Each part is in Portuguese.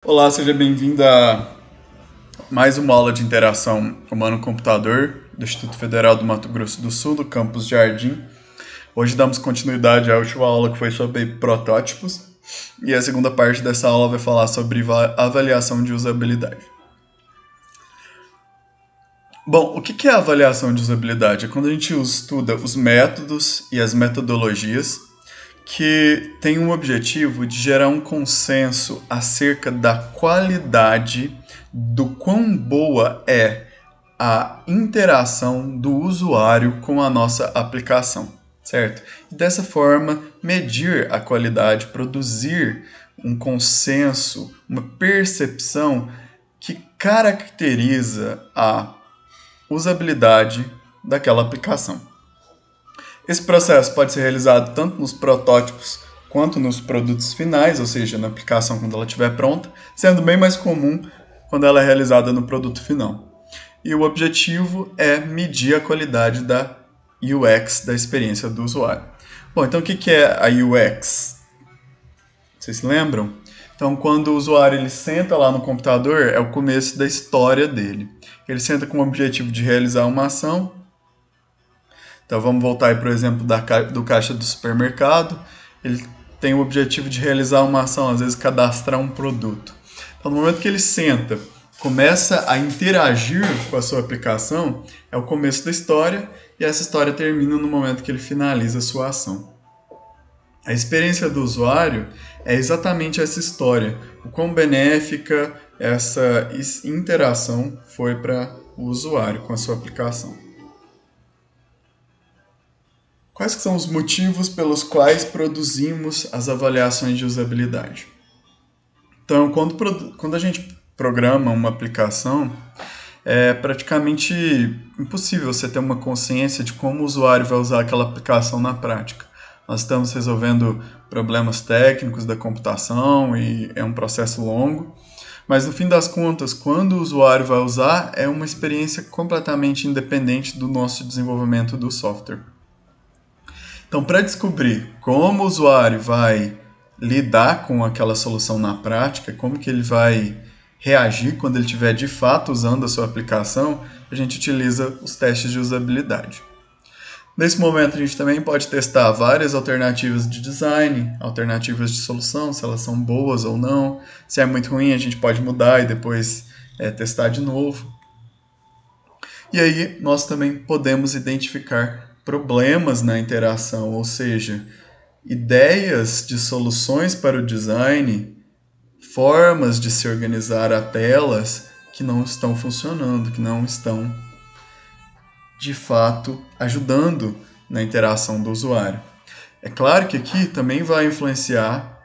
Olá, seja bem-vindo a mais uma aula de interação humano-computador do Instituto Federal do Mato Grosso do Sul, do campus Jardim. Hoje damos continuidade à última aula que foi sobre protótipos e a segunda parte dessa aula vai falar sobre avaliação de usabilidade. Bom, o que é a avaliação de usabilidade? É quando a gente estuda os métodos e as metodologias que tem o objetivo de gerar um consenso acerca da qualidade do quão boa é a interação do usuário com a nossa aplicação, certo? E dessa forma, medir a qualidade, produzir um consenso, uma percepção que caracteriza a usabilidade daquela aplicação. Esse processo pode ser realizado tanto nos protótipos quanto nos produtos finais, ou seja, na aplicação quando ela estiver pronta, sendo bem mais comum quando ela é realizada no produto final. E o objetivo é medir a qualidade da UX, da experiência do usuário. Bom, então o que é a UX? Vocês se lembram? Então, quando o usuário ele senta lá no computador, é o começo da história dele. Ele senta com o objetivo de realizar uma ação. Então vamos voltar aí, por exemplo, do caixa do supermercado. Ele tem o objetivo de realizar uma ação, às vezes cadastrar um produto. Então no momento que ele senta, começa a interagir com a sua aplicação, é o começo da história e essa história termina no momento que ele finaliza a sua ação. A experiência do usuário é exatamente essa história, o quão benéfica essa interação foi para o usuário com a sua aplicação. Quais são os motivos pelos quais produzimos as avaliações de usabilidade? Então, quando a gente programa uma aplicação, é praticamente impossível você ter uma consciência de como o usuário vai usar aquela aplicação na prática. Nós estamos resolvendo problemas técnicos da computação e é um processo longo, mas no fim das contas, quando o usuário vai usar, é uma experiência completamente independente do nosso desenvolvimento do software. Então, para descobrir como o usuário vai lidar com aquela solução na prática, como que ele vai reagir quando ele estiver de fato usando a sua aplicação, a gente utiliza os testes de usabilidade. Nesse momento, a gente também pode testar várias alternativas de design, alternativas de solução, se elas são boas ou não. Se é muito ruim, a gente pode mudar e depois testar de novo. E aí, nós também podemos identificar problemas na interação, ou seja, ideias de soluções para o design, formas de se organizar a telas que não estão funcionando, que não estão de fato ajudando na interação do usuário. É claro que aqui também vai influenciar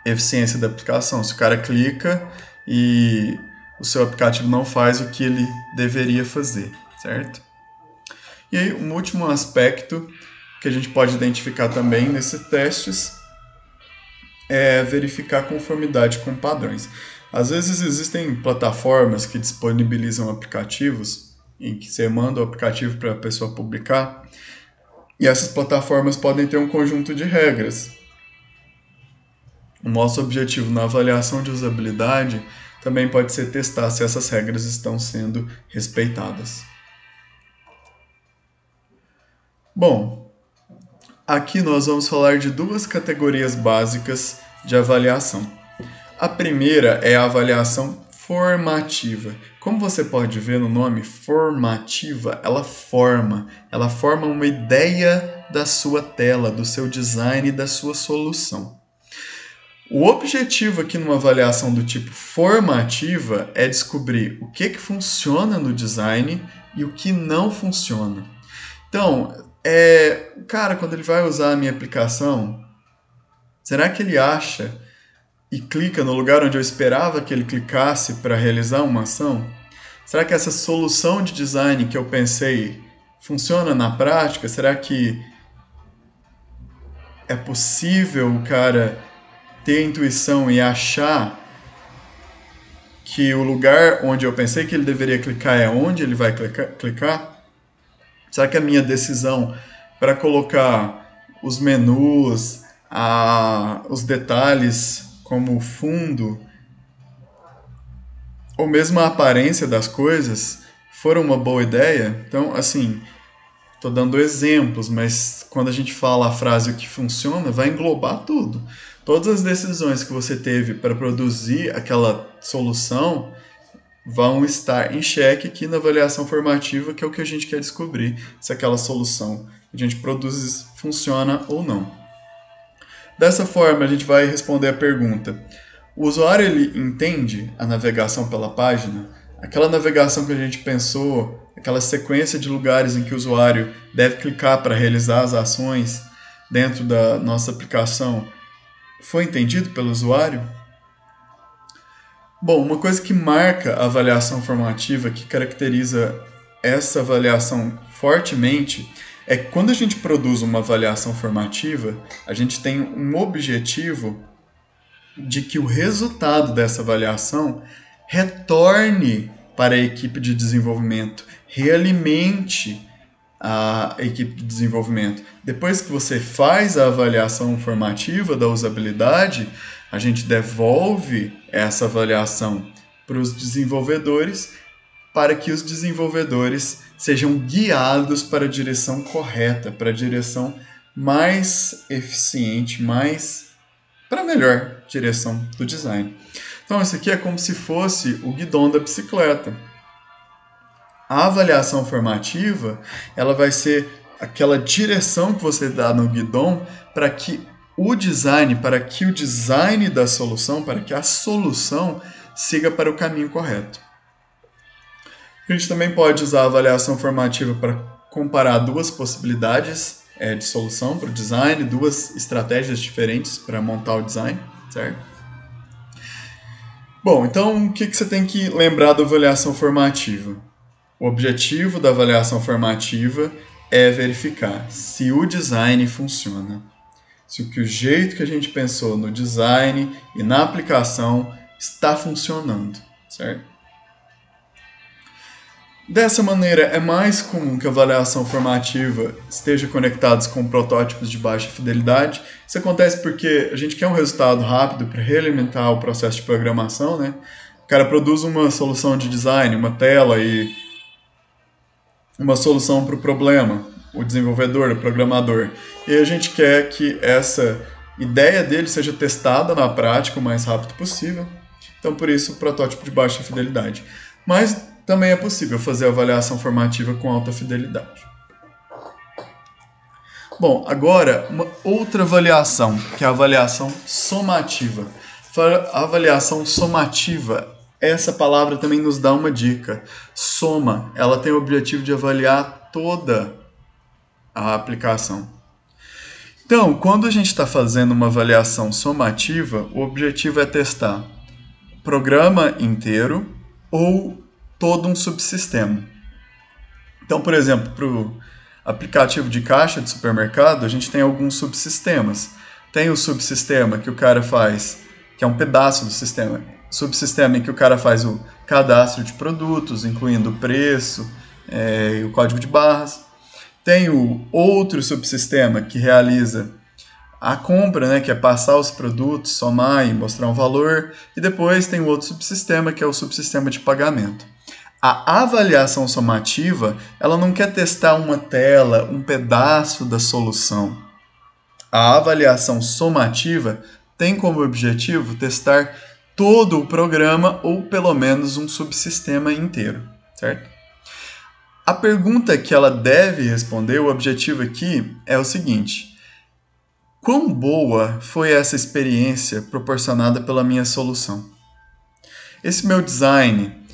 a eficiência da aplicação. Se o cara clica e o seu aplicativo não faz o que ele deveria fazer, certo? E aí, um último aspecto que a gente pode identificar também nesses testes é verificar a conformidade com padrões. Às vezes existem plataformas que disponibilizam aplicativos em que você manda o aplicativo para a pessoa publicar e essas plataformas podem ter um conjunto de regras. O nosso objetivo na avaliação de usabilidade também pode ser testar se essas regras estão sendo respeitadas. Bom, aqui nós vamos falar de duas categorias básicas de avaliação. A primeira é a avaliação formativa. Como você pode ver no nome, formativa, ela forma uma ideia da sua tela, do seu design e da sua solução. O objetivo aqui numa avaliação do tipo formativa é descobrir o que funciona no design e o que não funciona. Então, cara, quando ele vai usar a minha aplicação, será que ele acha e clica no lugar onde eu esperava que ele clicasse para realizar uma ação? Será que essa solução de design que eu pensei funciona na prática? Será que é possível o cara ter intuição e achar que o lugar onde eu pensei que ele deveria clicar é onde ele vai clicar? Será que a minha decisão para colocar os menus, os detalhes como fundo, ou mesmo a aparência das coisas foram uma boa ideia. Então, assim, estou dando exemplos, mas quando a gente fala a frase o que funciona, vai englobar tudo. Todas as decisões que você teve para produzir aquela solução vão estar em xeque aqui na avaliação formativa, que é o que a gente quer descobrir, se aquela solução que a gente produz funciona ou não. Dessa forma, a gente vai responder a pergunta: o usuário ele entende a navegação pela página? Aquela navegação que a gente pensou, aquela sequência de lugares em que o usuário deve clicar para realizar as ações dentro da nossa aplicação, foi entendido pelo usuário? Bom, uma coisa que marca a avaliação formativa, que caracteriza essa avaliação fortemente, é que quando a gente produz uma avaliação formativa, a gente tem um objetivo de que o resultado dessa avaliação retorne para a equipe de desenvolvimento, realimente a equipe de desenvolvimento. Depois que você faz a avaliação formativa da usabilidade, a gente devolve essa avaliação para os desenvolvedores, para que os desenvolvedores sejam guiados para a direção correta, para a direção mais eficiente, para a melhor direção do design. Então, isso aqui é como se fosse o guidão da bicicleta. A avaliação formativa, ela vai ser aquela direção que você dá no guidão para que o design da solução, para que a solução siga para o caminho correto. A gente também pode usar a avaliação formativa para comparar duas possibilidades de solução para o design, duas estratégias diferentes para montar o design, certo? Bom, então o que você tem que lembrar da avaliação formativa? O objetivo da avaliação formativa é verificar se o design funciona, se o jeito que a gente pensou no design e na aplicação está funcionando, certo? Dessa maneira, é mais comum que a avaliação formativa esteja conectada com protótipos de baixa fidelidade. Isso acontece porque a gente quer um resultado rápido para realimentar o processo de programação, né? O cara produz uma solução de design, uma tela e uma solução para o problema, o desenvolvedor, o programador. E a gente quer que essa ideia dele seja testada na prática o mais rápido possível. Então, por isso, o protótipo de baixa fidelidade. Mas também é possível fazer avaliação formativa com alta fidelidade. Bom, agora uma outra avaliação, que é a avaliação somativa. A avaliação somativa, essa palavra também nos dá uma dica. Soma, ela tem o objetivo de avaliar toda a aplicação. Então, quando a gente está fazendo uma avaliação somativa, o objetivo é testar o programa inteiro ou todo um subsistema. Então, por exemplo, para o aplicativo de caixa de supermercado, a gente tem alguns subsistemas. Tem o subsistema que o cara faz, que é um pedaço do sistema, subsistema em que o cara faz o cadastro de produtos, incluindo o preço e o código de barras. Tem o outro subsistema que realiza a compra, né, que é passar os produtos, somar e mostrar um valor. E depois tem o outro subsistema, que é o subsistema de pagamento. A avaliação somativa, ela não quer testar uma tela, um pedaço da solução. A avaliação somativa tem como objetivo testar todo o programa ou pelo menos um subsistema inteiro, certo? A pergunta que ela deve responder, o objetivo aqui, é o seguinte: quão boa foi essa experiência proporcionada pela minha solução? Esse meu design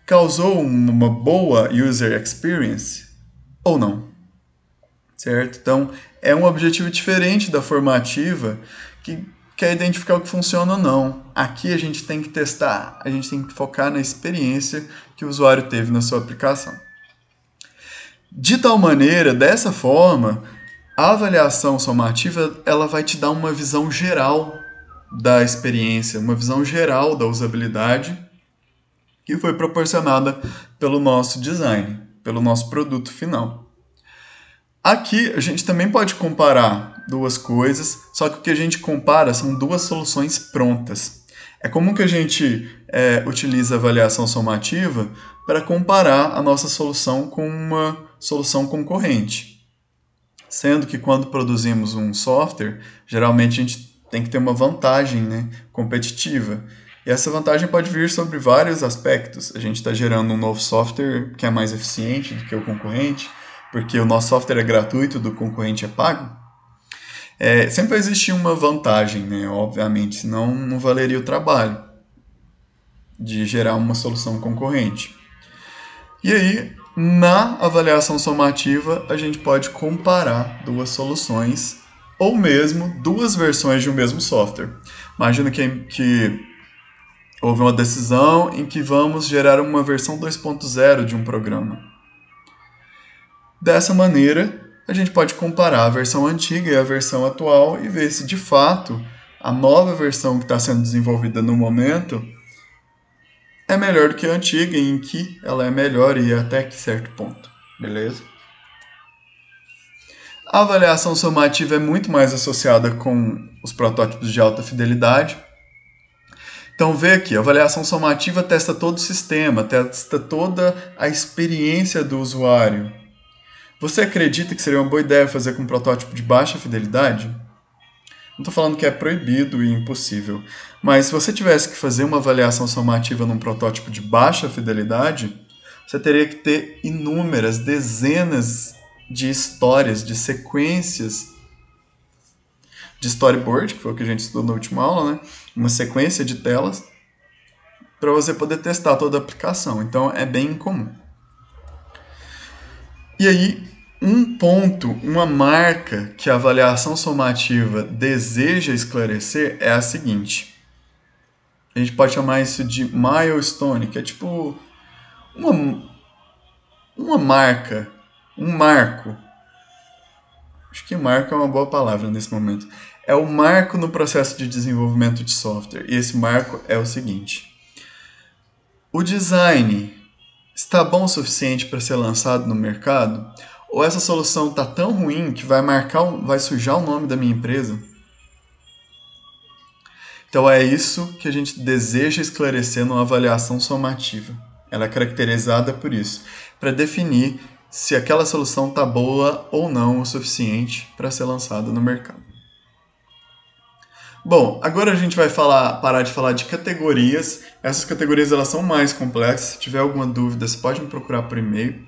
causou uma boa user experience ou não? Certo? Então, é um objetivo diferente da formativa que quer identificar o que funciona ou não. Aqui a gente tem que testar, a gente tem que focar na experiência que o usuário teve na sua aplicação. De tal maneira, dessa forma, a avaliação somativa ela vai te dar uma visão geral da experiência, uma visão geral da usabilidade que foi proporcionada pelo nosso design, pelo nosso produto final. Aqui a gente também pode comparar duas coisas, só que o que a gente compara são duas soluções prontas. É comum que a gente utilize a avaliação somativa para comparar a nossa solução com uma solução concorrente. Sendo que quando produzimos um software, geralmente a gente tem que ter uma vantagem, né, competitiva. E essa vantagem pode vir sobre vários aspectos. A gente está gerando um novo software que é mais eficiente do que o concorrente, porque o nosso software é gratuito, do concorrente é pago. Sempre vai existir uma vantagem, né, obviamente, senão não valeria o trabalho de gerar uma solução concorrente. E aí, na avaliação somativa, a gente pode comparar duas soluções ou mesmo duas versões de um mesmo software. Imagina que houve uma decisão em que vamos gerar uma versão 2.0 de um programa. Dessa maneira, a gente pode comparar a versão antiga e a versão atual e ver se de fato a nova versão que está sendo desenvolvida no momento é melhor do que a antiga, em que ela é melhor e até que certo ponto. Beleza? A avaliação somativa é muito mais associada com os protótipos de alta fidelidade. Então, vê aqui, a avaliação somativa testa todo o sistema, testa toda a experiência do usuário. Você acredita que seria uma boa ideia fazer com um protótipo de baixa fidelidade? Não estou falando que é proibido e impossível, mas se você tivesse que fazer uma avaliação somativa num protótipo de baixa fidelidade, você teria que ter inúmeras, dezenas de histórias, de sequências de storyboard, que foi o que a gente estudou na última aula, né? Uma sequência de telas, para você poder testar toda a aplicação. Então, é bem incomum. E aí, um ponto, uma marca que a avaliação somativa deseja esclarecer é a seguinte. A gente pode chamar isso de milestone, que é tipo uma marca, um marco. Acho que marco é uma boa palavra nesse momento. É o marco no processo de desenvolvimento de software. E esse marco é o seguinte. O design está bom o suficiente para ser lançado no mercado? Ou essa solução está tão ruim que vai sujar o nome da minha empresa? Então é isso que a gente deseja esclarecer numa avaliação somativa. Ela é caracterizada por isso, para definir se aquela solução está boa ou não o suficiente para ser lançada no mercado. Bom, agora a gente vai parar de falar de categorias. Essas categorias elas são mais complexas. Se tiver alguma dúvida, você pode me procurar por e-mail.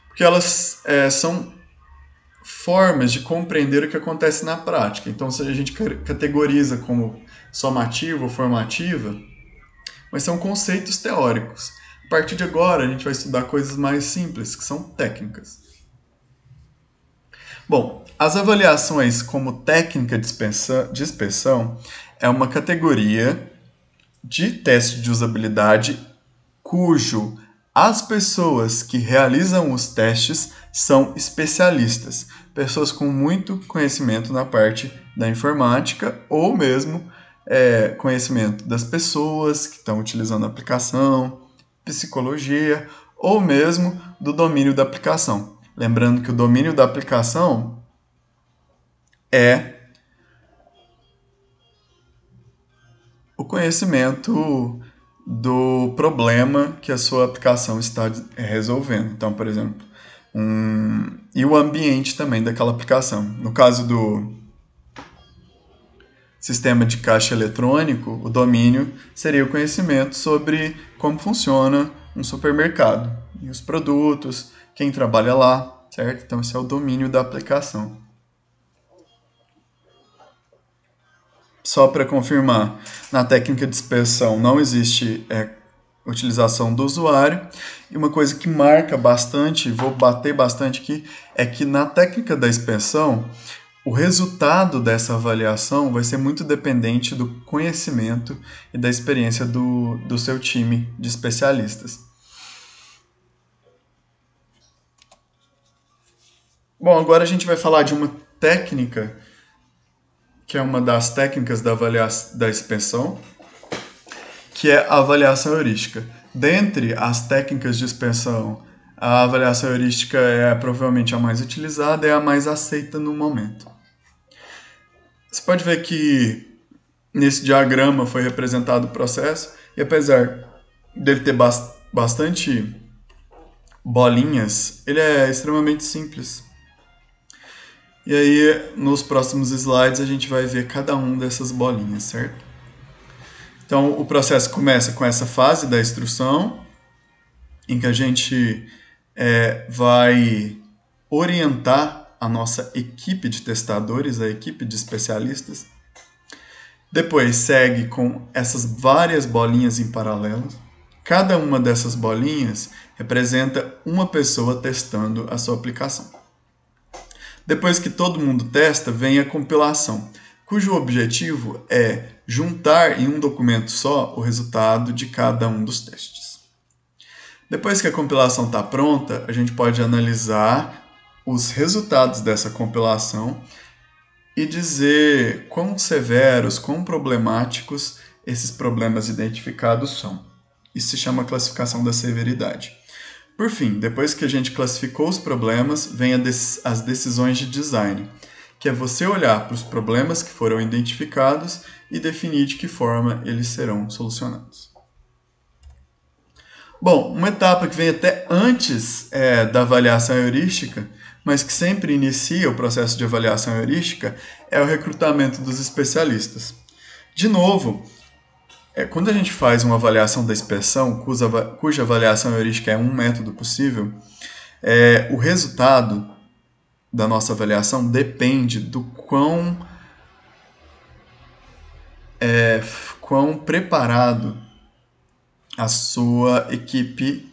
Porque elas são formas de compreender o que acontece na prática. Então, se a gente categoriza como somativa ou formativa, mas são conceitos teóricos. A partir de agora, a gente vai estudar coisas mais simples, que são técnicas. Bom, as avaliações como técnica de inspeção é uma categoria de teste de usabilidade cujo as pessoas que realizam os testes são especialistas, pessoas com muito conhecimento na parte da informática ou mesmo conhecimento das pessoas que estão utilizando a aplicação, psicologia ou mesmo do domínio da aplicação. Lembrando que o domínio da aplicação é o conhecimento do problema que a sua aplicação está resolvendo. Então, por exemplo, e o ambiente também daquela aplicação. No caso do sistema de caixa eletrônico, o domínio seria o conhecimento sobre como funciona um supermercado, e os produtos, quem trabalha lá, certo? Então, esse é o domínio da aplicação. Só para confirmar, na técnica de inspeção não existe utilização do usuário. E uma coisa que marca bastante, vou bater bastante aqui, é que na técnica da inspeção, o resultado dessa avaliação vai ser muito dependente do conhecimento e da experiência do seu time de especialistas. Bom, agora a gente vai falar de uma técnica que é uma das técnicas da inspeção, que é a avaliação heurística. Dentre as técnicas de inspeção, a avaliação heurística é provavelmente a mais utilizada e a mais aceita no momento. Você pode ver que Nesse diagrama foi representado o processo, e apesar dele ter bastante bolinhas, ele é extremamente simples. E aí, nos próximos slides, a gente vai ver cada uma dessas bolinhas, certo? Então, o processo começa com essa fase da instrução, em que a gente vai orientar a nossa equipe de testadores, a equipe de especialistas. Depois segue com essas várias bolinhas em paralelo. Cada uma dessas bolinhas representa uma pessoa testando a sua aplicação. Depois que todo mundo testa, vem a compilação, cujo objetivo é juntar em um documento só o resultado de cada um dos testes. Depois que a compilação está pronta, a gente pode analisar os resultados dessa compilação e dizer quão severos, quão problemáticos esses problemas identificados são. Isso se chama classificação da severidade. Por fim, depois que a gente classificou os problemas, vem as decisões de design, que é você olhar para os problemas que foram identificados e definir de que forma eles serão solucionados. Bom, uma etapa que vem até antes da avaliação heurística, mas que sempre inicia o processo de avaliação heurística, é o recrutamento dos especialistas. De novo, quando a gente faz uma avaliação da inspeção, cuja avaliação heurística é um método possível, o resultado da nossa avaliação depende do quão preparado a sua equipe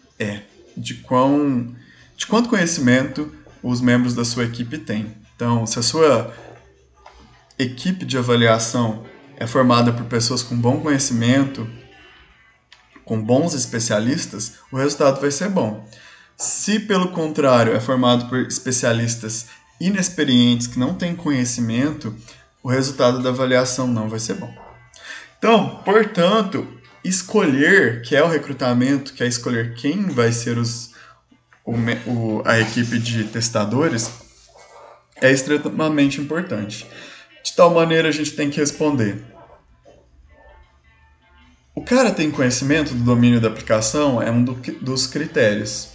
de quanto conhecimento os membros da sua equipe têm. Então, se a sua equipe de avaliação é formada por pessoas com bom conhecimento, com bons especialistas, o resultado vai ser bom. Se, pelo contrário, é formado por especialistas inexperientes que não têm conhecimento, o resultado da avaliação não vai ser bom. Então, portanto, escolher, que é o recrutamento, que é escolher quem vai ser a equipe de testadores, é extremamente importante. De tal maneira, a gente tem que responder: o cara tem conhecimento do domínio da aplicação? É um dos critérios.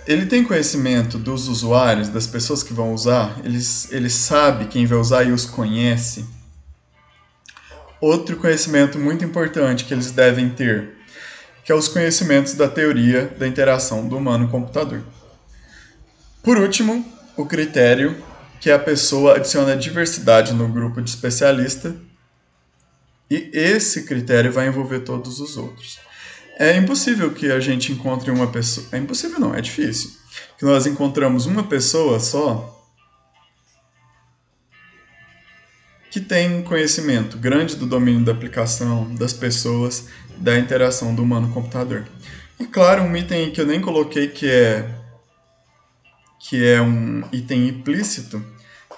Ele tem conhecimento dos usuários, das pessoas que vão usar? Ele sabe quem vai usar e os conhece? Outro conhecimento muito importante que eles devem ter, que é os conhecimentos da teoria da interação do humano-computador. Por último, o critério, que a pessoa adiciona diversidade no grupo de especialista, e esse critério vai envolver todos os outros. É impossível que a gente encontre uma pessoa... É impossível não, é difícil. Que nós encontramos uma pessoa só que tem conhecimento grande do domínio da aplicação, das pessoas, da interação do humano-computador. E claro, um item que eu nem coloquei, que é um item implícito,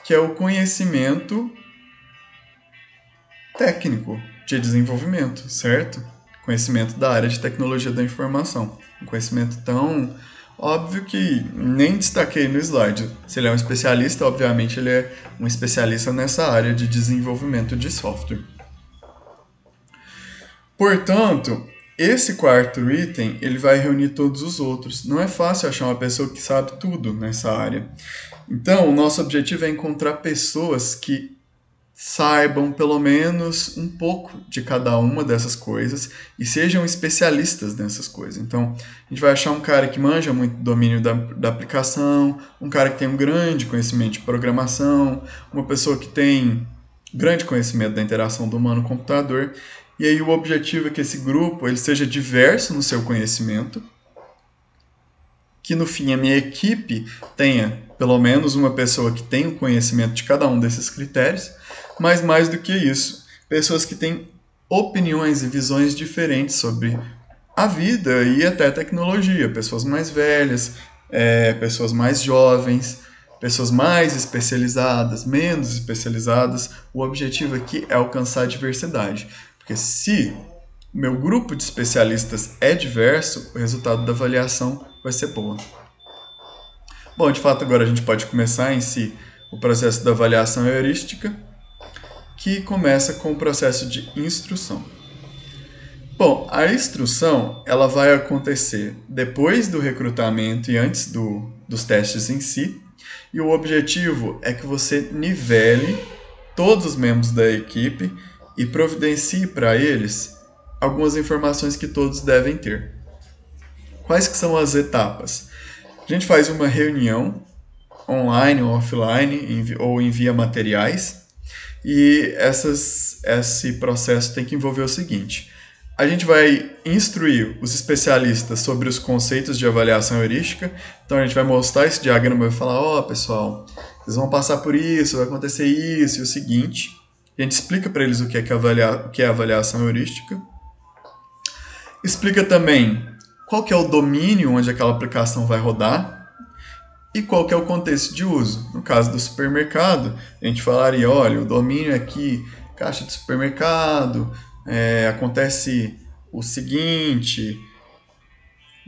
que é o conhecimento técnico de desenvolvimento, certo? Conhecimento da área de tecnologia da informação. Um conhecimento tão óbvio que nem destaquei no slide. Se ele é um especialista, obviamente ele é um especialista nessa área de desenvolvimento de software. Portanto, esse quarto item ele vai reunir todos os outros. Não é fácil achar uma pessoa que sabe tudo nessa área. Então, o nosso objetivo é encontrar pessoas que saibam pelo menos um pouco de cada uma dessas coisas e sejam especialistas nessas coisas. Então, a gente vai achar um cara que manja muito do domínio da aplicação, um cara que tem um grande conhecimento de programação, uma pessoa que tem grande conhecimento da interação do humano-computador. E aí o objetivo é que esse grupo ele seja diverso no seu conhecimento, que no fim a minha equipe tenha pelo menos uma pessoa que tenha o conhecimento de cada um desses critérios, mas mais do que isso, pessoas que têm opiniões e visões diferentes sobre a vida e até a tecnologia, pessoas mais velhas, pessoas mais jovens, pessoas mais especializadas, menos especializadas. O objetivo aqui é alcançar a diversidade, porque se o meu grupo de especialistas é diverso, o resultado da avaliação vai ser bom. Bom, de fato, agora a gente pode começar em si o processo da avaliação heurística, que começa com o processo de instrução. Bom, a instrução ela vai acontecer depois do recrutamento e antes dos testes em si, e o objetivo é que você nivele todos os membros da equipe e providencie para eles algumas informações que todos devem ter. Quais que são as etapas? A gente faz uma reunião online ou offline ou envia materiais e esse processo tem que envolver o seguinte: a gente vai instruir os especialistas sobre os conceitos de avaliação heurística. Então a gente vai mostrar esse diagrama e vai falar, pessoal, vocês vão passar por isso, vai acontecer isso e o seguinte. A gente explica para eles o que é avaliação heurística. Explica também qual que é o domínio onde aquela aplicação vai rodar e qual que é o contexto de uso. No caso do supermercado, a gente falaria, olha, o domínio é aqui, caixa de supermercado, acontece o seguinte.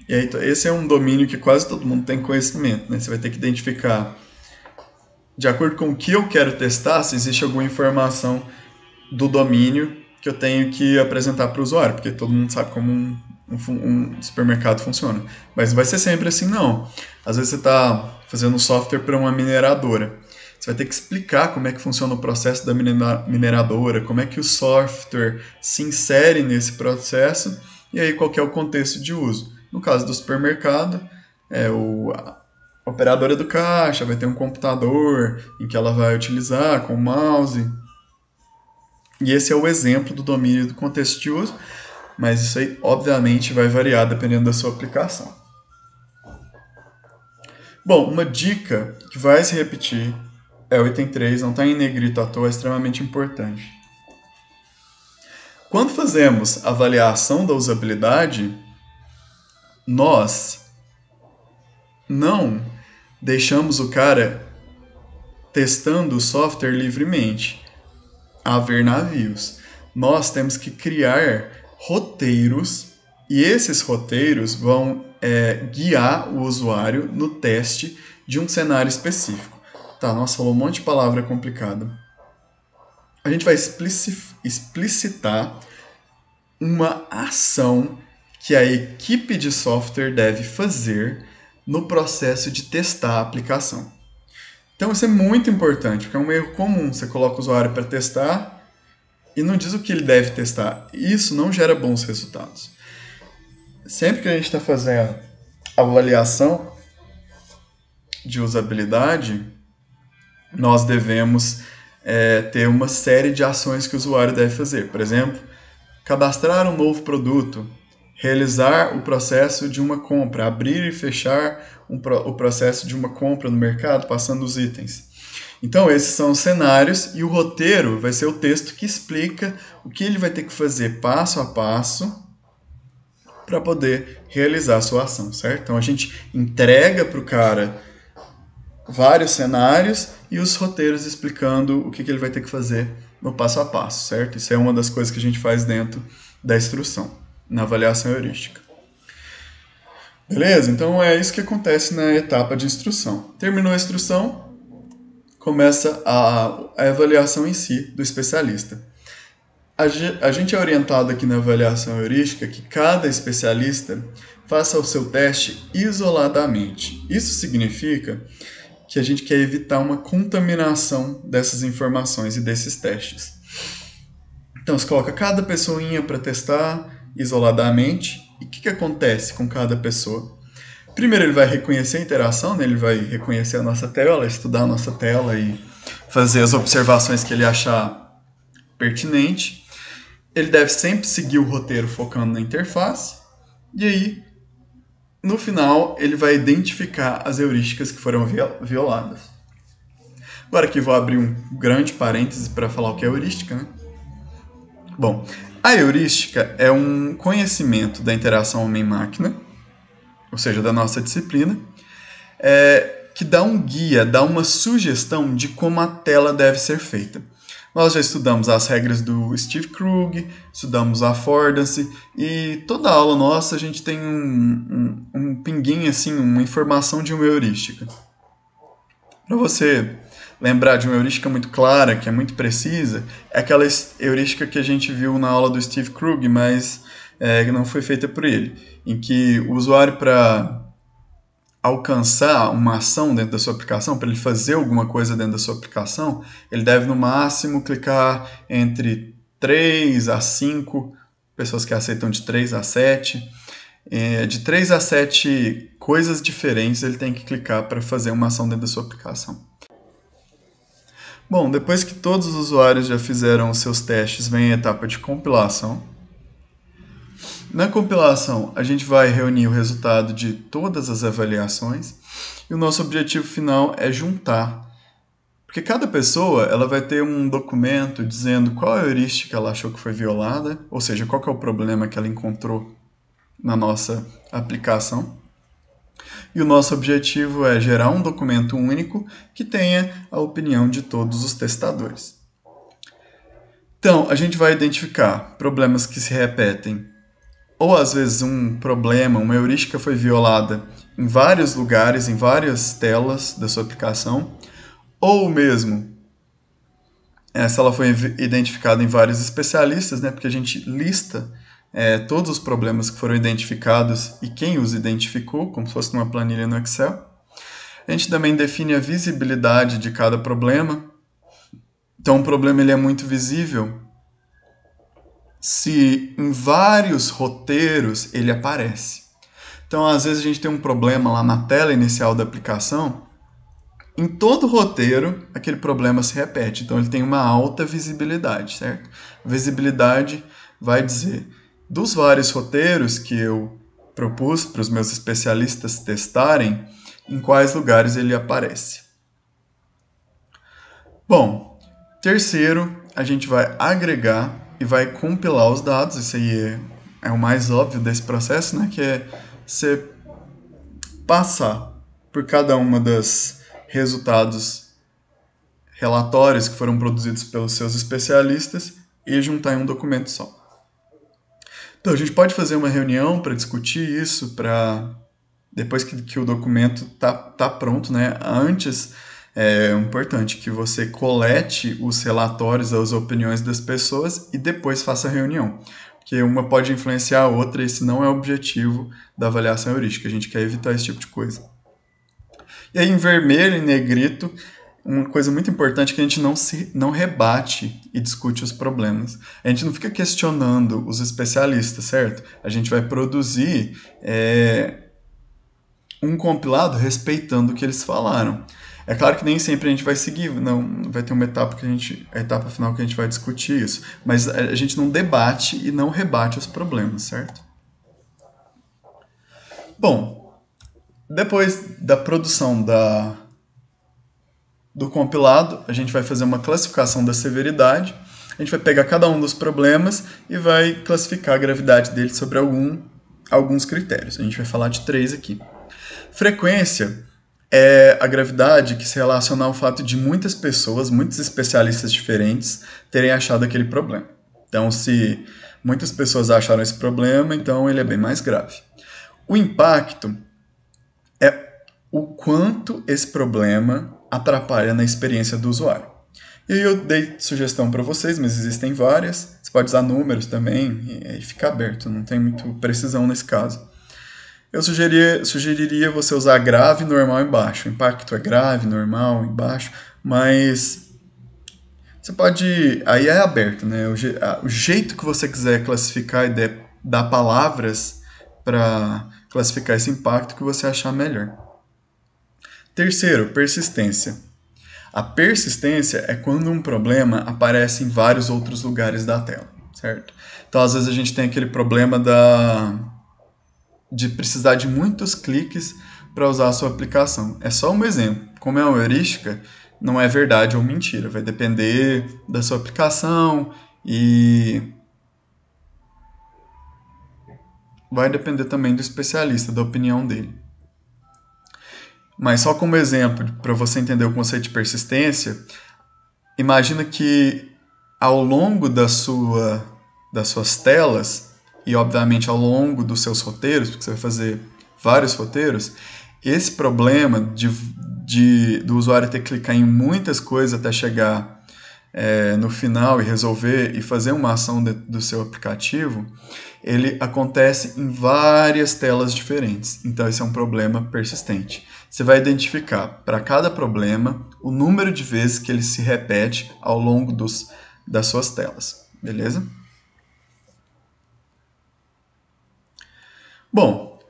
E aí, esse é um domínio que quase todo mundo tem conhecimento, né? Você vai ter que identificar, de acordo com o que eu quero testar, se existe alguma informação do domínio que eu tenho que apresentar para o usuário, porque todo mundo sabe como um supermercado funciona. Mas não vai ser sempre assim, não. Às vezes você está fazendo um software para uma mineradora. Você vai ter que explicar como é que funciona o processo da mineradora, como é que o software se insere nesse processo e aí qual que é o contexto de uso. No caso do supermercado, a operadora do caixa vai ter um computador em que ela vai utilizar com o mouse. E esse é o exemplo do domínio do contexto de uso, mas isso aí obviamente vai variar dependendo da sua aplicação. Bom, uma dica que vai se repetir é o item 3, não está em negrito à toa, é extremamente importante. Quando fazemos avaliação da usabilidade, nós não deixamos o cara testando o software livremente, a ver navios. Nós temos que criar roteiros e esses roteiros vão guiar o usuário no teste de um cenário específico. Tá, nossa, falou um monte de palavra complicada. A gente vai explicitar uma ação que a equipe de software deve fazer no processo de testar a aplicação. Então isso é muito importante, porque é um erro comum. Você coloca o usuário para testar e não diz o que ele deve testar. Isso não gera bons resultados. Sempre que a gente está fazendo avaliação de usabilidade, nós devemos ter uma série de ações que o usuário deve fazer. Por exemplo, cadastrar um novo produto, realizar o processo de uma compra, abrir e fechar o processo de uma compra no mercado, passando os itens. Então, esses são os cenários e o roteiro vai ser o texto que explica o que ele vai ter que fazer passo a passo para poder realizar a sua ação, certo? Então, a gente entrega para o cara vários cenários e os roteiros explicando o que ele vai ter que fazer no passo a passo, certo? Isso é uma das coisas que a gente faz dentro da instrução, na avaliação heurística. Beleza? Então é isso que acontece na etapa de instrução. Terminou a instrução, começa a avaliação em si do especialista. A gente é orientado aqui na avaliação heurística que cada especialista faça o seu teste isoladamente. Isso significa que a gente quer evitar uma contaminação dessas informações e desses testes. Então, você coloca cada pessoinha para testar isoladamente. E o que acontece com cada pessoa? Primeiro, ele vai reconhecer a interação, né? Ele vai reconhecer a nossa tela, estudar a nossa tela e fazer as observações que ele achar pertinente. Ele deve sempre seguir o roteiro focando na interface. E aí, no final, ele vai identificar as heurísticas que foram violadas. Agora aqui vou abrir um grande parêntese para falar o que é heurística, né? Bom, a heurística é um conhecimento da interação homem-máquina, ou seja, da nossa disciplina, que dá um guia, dá uma sugestão de como a tela deve ser feita. Nós já estudamos as regras do Steve Krug, estudamos a affordance, e toda aula nossa a gente tem um pinguinho, assim, uma informação de uma heurística. Para você lembrar de uma heurística muito clara, que é muito precisa, é aquela heurística que a gente viu na aula do Steve Krug, mas que não foi feita por ele, em que o usuário, para alcançar uma ação dentro da sua aplicação, para ele fazer alguma coisa dentro da sua aplicação, ele deve no máximo clicar entre 3 a 5, pessoas que aceitam de 3 a 7, de 3 a 7 coisas diferentes ele tem que clicar para fazer uma ação dentro da sua aplicação. Bom, depois que todos os usuários já fizeram os seus testes, vem a etapa de compilação. Na compilação, a gente vai reunir o resultado de todas as avaliações e o nosso objetivo final é juntar. Porque cada pessoa ela vai ter um documento dizendo qual a heurística ela achou que foi violada, ou seja, qual que é o problema que ela encontrou na nossa aplicação. E o nosso objetivo é gerar um documento único que tenha a opinião de todos os testadores. Então, a gente vai identificar problemas que se repetem, ou às vezes um problema, uma heurística foi violada em vários lugares, em várias telas da sua aplicação, ou mesmo se ela foi identificada em vários especialistas, né, porque a gente lista todos os problemas que foram identificados e quem os identificou, como se fosse numa planilha no Excel. A gente também define a visibilidade de cada problema. Então, o problema ele é muito visível se em vários roteiros ele aparece. Então, às vezes a gente tem um problema lá na tela inicial da aplicação, em todo roteiro aquele problema se repete, então ele tem uma alta visibilidade, certo? Visibilidade vai dizer, dos vários roteiros que eu propus para os meus especialistas testarem, em quais lugares ele aparece. Bom, terceiro, a gente vai agregar e vai compilar os dados. Isso aí é o mais óbvio desse processo, né? Que é você passar por cada uma dos resultados relatórios que foram produzidos pelos seus especialistas e juntar em um documento só. Então, a gente pode fazer uma reunião para discutir isso, depois que o documento tá pronto, né? Antes, é importante que você colete os relatórios, as opiniões das pessoas e depois faça a reunião. Porque uma pode influenciar a outra e esse não é o objetivo da avaliação heurística. A gente quer evitar esse tipo de coisa. E aí, em vermelho e negrito, uma coisa muito importante é que a gente não rebate e discute os problemas. A gente não fica questionando os especialistas, certo? A gente vai produzir um compilado respeitando o que eles falaram. É claro que nem sempre a gente vai seguir, não vai ter uma etapa a etapa final que a gente vai discutir isso, mas a gente não debate e não rebate os problemas, certo? Bom, depois da produção do compilado, a gente vai fazer uma classificação da severidade, a gente vai pegar cada um dos problemas e vai classificar a gravidade deles sobre alguns critérios. A gente vai falar de 3 aqui. Frequência é a gravidade que se relaciona ao fato de muitas pessoas, muitos especialistas diferentes, terem achado aquele problema. Então, se muitas pessoas acharam esse problema, então ele é bem mais grave. O impacto é o quanto esse problema atrapalha na experiência do usuário. E eu dei sugestão para vocês, mas existem várias. Você pode usar números também e fica aberto, não tem muito precisão nesse caso. Eu sugeriria você usar grave, normal e baixo. O impacto é grave, normal e baixo, mas você pode... Aí é aberto, né? O jeito que você quiser classificar e dar palavras para classificar esse impacto que você achar melhor. Terceiro, persistência. A persistência é quando um problema aparece em vários outros lugares da tela, certo? Então, às vezes a gente tem aquele problema de precisar de muitos cliques para usar a sua aplicação. É só um exemplo. Como é uma heurística, não é verdade ou mentira. Vai depender da sua aplicação e vai depender também do especialista, da opinião dele. Mas só como exemplo, para você entender o conceito de persistência, imagina que ao longo das suas telas, e obviamente ao longo dos seus roteiros, porque você vai fazer vários roteiros, esse problema do usuário ter que clicar em muitas coisas até chegar no final e resolver e fazer uma ação do seu aplicativo, ele acontece em várias telas diferentes. Então, esse é um problema persistente. Você vai identificar para cada problema o número de vezes que ele se repete ao longo das suas telas. Beleza? Bom,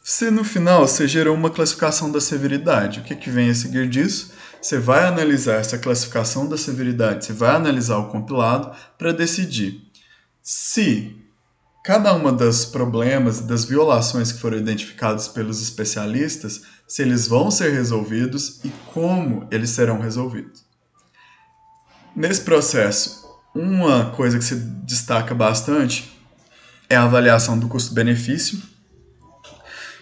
se no final você gerou uma classificação da severidade, o que vem a seguir disso? Você vai analisar essa classificação da severidade, você vai analisar o compilado para decidir se cada uma dos problemas e das violações que foram identificadas pelos especialistas, se eles vão ser resolvidos e como eles serão resolvidos. Nesse processo, uma coisa que se destaca bastante é a avaliação do custo-benefício.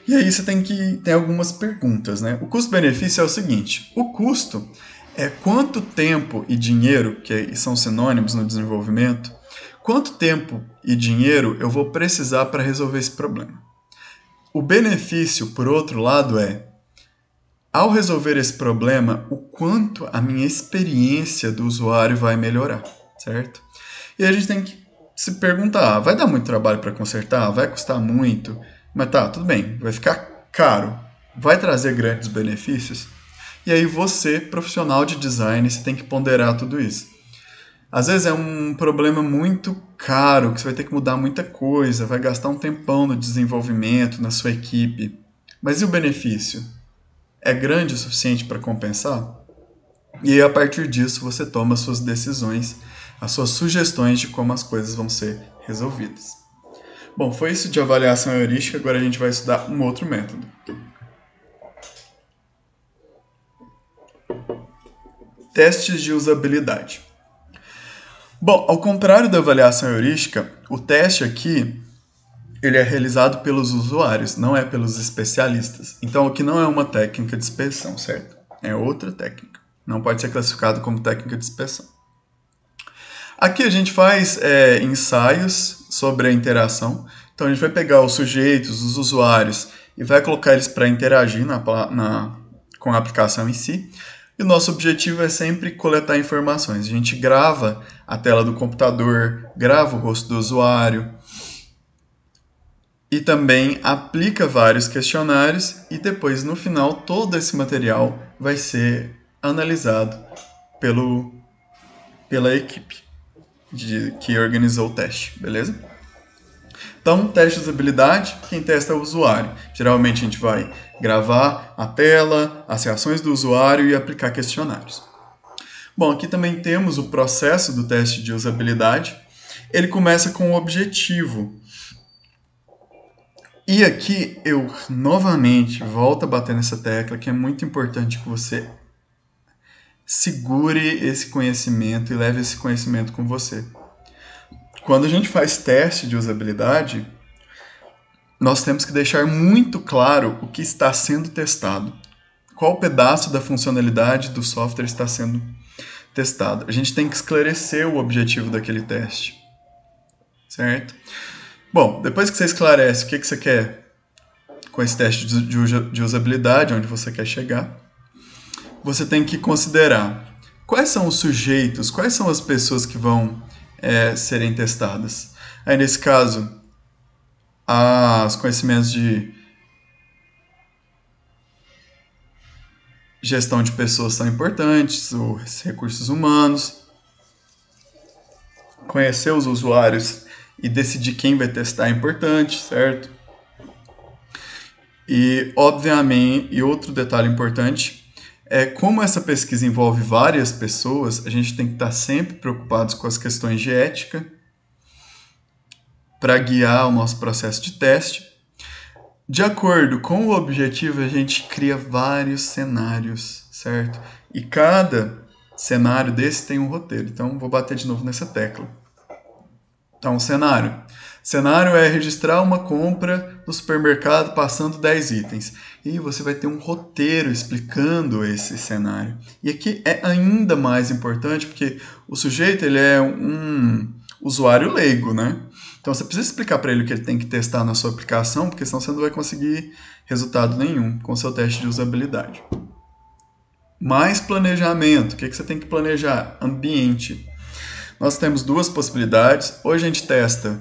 E aí você tem algumas perguntas, né? O custo-benefício é o seguinte: o custo é quanto tempo e dinheiro, que são sinônimos no desenvolvimento, quanto tempo e dinheiro eu vou precisar para resolver esse problema. O benefício, por outro lado, ao resolver esse problema, o quanto a minha experiência do usuário vai melhorar, certo? E a gente tem que se perguntar, vai dar muito trabalho para consertar? Vai custar muito? Mas tá, tudo bem, vai ficar caro. Vai trazer grandes benefícios? E aí você, profissional de design, você tem que ponderar tudo isso. Às vezes é um problema muito caro, que você vai ter que mudar muita coisa, vai gastar um tempão no desenvolvimento, na sua equipe. Mas e o benefício? É grande o suficiente para compensar? E aí, a partir disso, você toma as suas decisões, as suas sugestões de como as coisas vão ser resolvidas. Bom, foi isso de avaliação heurística, agora a gente vai estudar um outro método. Testes de usabilidade. Bom, ao contrário da avaliação heurística, o teste aqui ele é realizado pelos usuários, não é pelos especialistas. Então, aqui não é uma técnica de inspeção, certo? É outra técnica. Não pode ser classificado como técnica de inspeção. Aqui a gente faz ensaios sobre a interação. Então, a gente vai pegar os sujeitos, os usuários, e vai colocar eles para interagir com a aplicação em si. E o nosso objetivo é sempre coletar informações. A gente grava a tela do computador, grava o rosto do usuário e também aplica vários questionários e depois, no final, todo esse material vai ser analisado pela equipe que organizou o teste, beleza? Então, teste de usabilidade, quem testa é o usuário. Geralmente a gente vai gravar a tela, as reações do usuário e aplicar questionários. Bom, aqui também temos o processo do teste de usabilidade. Ele começa com o objetivo. E aqui eu novamente volto a bater nessa tecla que é muito importante que você segure esse conhecimento e leve esse conhecimento com você. Quando a gente faz teste de usabilidade, nós temos que deixar muito claro o que está sendo testado. Qual pedaço da funcionalidade do software está sendo testado. A gente tem que esclarecer o objetivo daquele teste. Certo? Bom, depois que você esclarece o que você quer com esse teste de usabilidade, onde você quer chegar, você tem que considerar quais são os sujeitos, quais são as pessoas que vão serem testadas. Aí, nesse caso, os conhecimentos de gestão de pessoas são importantes, os recursos humanos, conhecer os usuários e decidir quem vai testar é importante, certo? E, obviamente, e outro detalhe importante é como essa pesquisa envolve várias pessoas, a gente tem que estar sempre preocupados com as questões de ética para guiar o nosso processo de teste. De acordo com o objetivo, a gente cria vários cenários, certo? E cada cenário desse tem um roteiro. Então, vou bater de novo nessa tecla. Então, cenário. Cenário é registrar uma compra no supermercado passando 10 itens. E você vai ter um roteiro explicando esse cenário. E aqui é ainda mais importante porque o sujeito ele é um usuário leigo, né? Então você precisa explicar para ele o que ele tem que testar na sua aplicação, porque senão você não vai conseguir resultado nenhum com o seu teste de usabilidade. mais planejamento. O que você tem que planejar? Ambiente. Nós temos duas possibilidades. Hoje a gente testa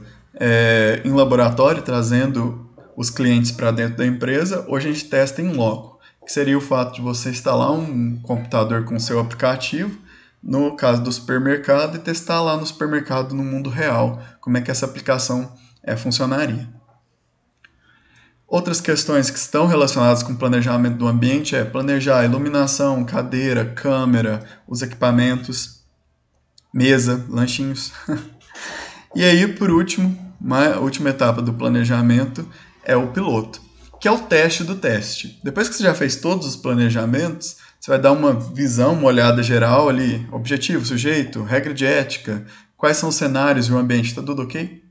em laboratório, trazendo os clientes para dentro da empresa. Hoje a gente testa em loco, que seria o fato de você instalar um computador com seu aplicativo, no caso do supermercado, e testar lá no supermercado no mundo real como é que essa aplicação funcionaria. Outras questões que estão relacionadas com o planejamento do ambiente é planejar iluminação, cadeira, câmera, os equipamentos, mesa, lanchinhos. E aí, por último, a última etapa do planejamento é o piloto, que é o teste do teste. Depois que você já fez todos os planejamentos, você vai dar uma visão, uma olhada geral ali, objetivo, sujeito, regra de ética, quais são os cenários e o ambiente, está tudo ok?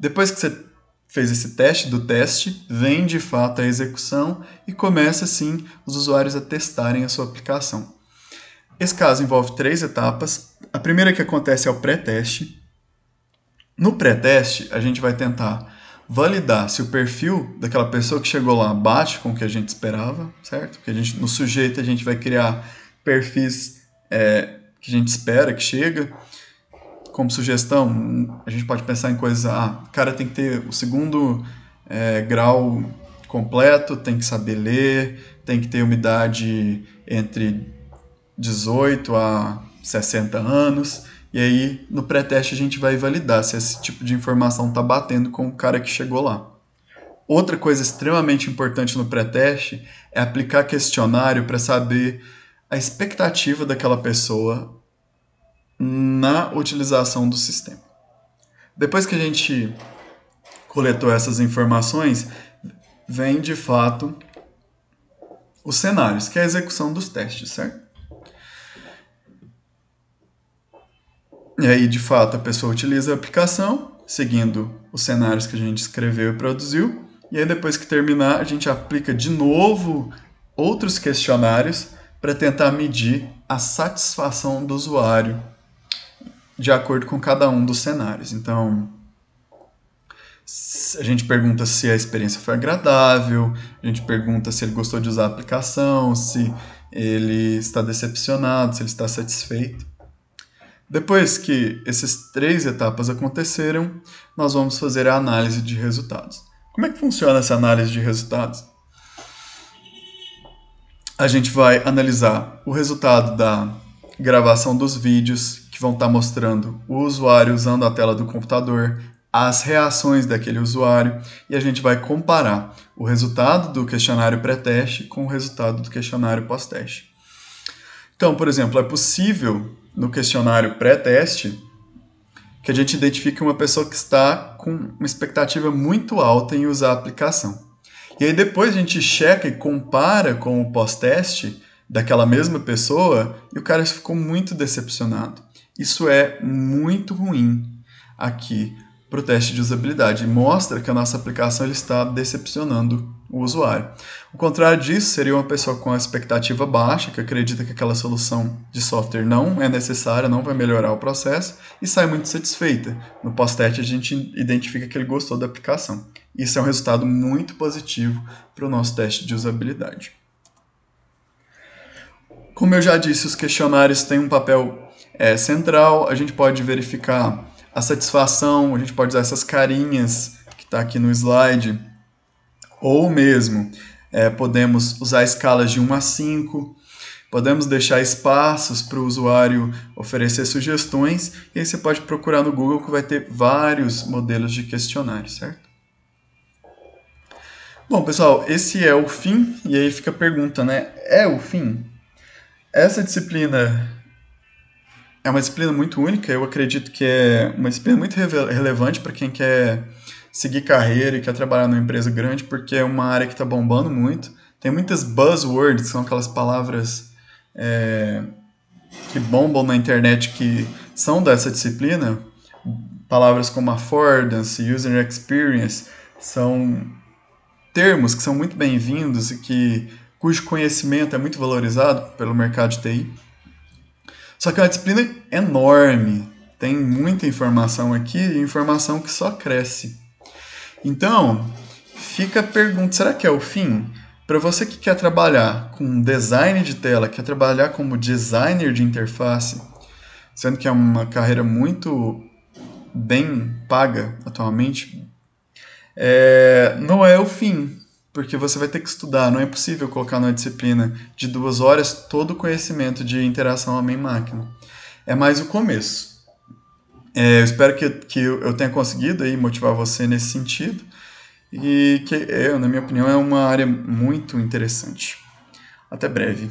Depois que você fez esse teste do teste, vem de fato a execução e começa sim os usuários a testarem a sua aplicação. Esse caso envolve 3 etapas. A primeira que acontece é o pré-teste. No pré-teste, a gente vai tentar validar se o perfil daquela pessoa que chegou lá bate com o que a gente esperava, certo? Porque no sujeito a gente vai criar perfis que a gente espera que chega. Como sugestão, a gente pode pensar em coisas, o cara tem que ter o segundo grau completo, tem que saber ler, tem que ter uma idade entre 18 a 60 anos, e aí no pré-teste a gente vai validar se esse tipo de informação está batendo com o cara que chegou lá. Outra coisa extremamente importante no pré-teste é aplicar questionário para saber a expectativa daquela pessoa na utilização do sistema. Depois que a gente coletou essas informações, vem de fato os cenários, que é a execução dos testes, certo? E aí, de fato, a pessoa utiliza a aplicação, seguindo os cenários que a gente escreveu e produziu, e aí depois que terminar, a gente aplica de novo outros questionários para tentar medir a satisfação do usuário de acordo com cada um dos cenários. Então, a gente pergunta se a experiência foi agradável, a gente pergunta se ele gostou de usar a aplicação, se ele está decepcionado, se ele está satisfeito. Depois que essas 3 etapas aconteceram, nós vamos fazer a análise de resultados. Como é que funciona essa análise de resultados? A gente vai analisar o resultado da gravação dos vídeos, que vão estar mostrando o usuário usando a tela do computador, as reações daquele usuário, e a gente vai comparar o resultado do questionário pré-teste com o resultado do questionário pós-teste. Então, por exemplo, é possível no questionário pré-teste que a gente identifique uma pessoa que está com uma expectativa muito alta em usar a aplicação. E aí depois a gente checa e compara com o pós-teste daquela mesma pessoa e o cara ficou muito decepcionado. Isso é muito ruim aqui para o teste de usabilidade. Mostra que a nossa aplicação ele está decepcionando o usuário. O contrário disso seria uma pessoa com a expectativa baixa, que acredita que aquela solução de software não é necessária, não vai melhorar o processo, e sai muito satisfeita. No pós-teste a gente identifica que ele gostou da aplicação. Isso é um resultado muito positivo para o nosso teste de usabilidade. Como eu já disse, os questionários têm um papel central. A gente pode verificar a satisfação, a gente pode usar essas carinhas que está aqui no slide, ou mesmo podemos usar escalas de 1 a 5, podemos deixar espaços para o usuário oferecer sugestões, e aí você pode procurar no Google que vai ter vários modelos de questionário, certo? Bom, pessoal, esse é o fim, e aí fica a pergunta, né? É o fim? Essa disciplina é uma disciplina muito única, eu acredito que é uma disciplina muito relevante para quem quer seguir carreira e quer trabalhar numa empresa grande, porque é uma área que está bombando muito. Tem muitas buzzwords, que são aquelas palavras que bombam na internet que são dessa disciplina. Palavras como affordance, user experience, são termos que são muito bem-vindos e cujo conhecimento é muito valorizado pelo mercado de TI. Só que é uma disciplina enorme, tem muita informação aqui e informação que só cresce. Então, fica a pergunta, será que é o fim? Para você que quer trabalhar com design de tela, quer trabalhar como designer de interface, sendo que é uma carreira muito bem paga atualmente, não é o fim, porque você vai ter que estudar. Não é possível colocar numa disciplina de 2 horas todo o conhecimento de interação homem-máquina. É mais o começo. Eu espero que eu tenha conseguido aí motivar você nesse sentido e que, na minha opinião, é uma área muito interessante. Até breve.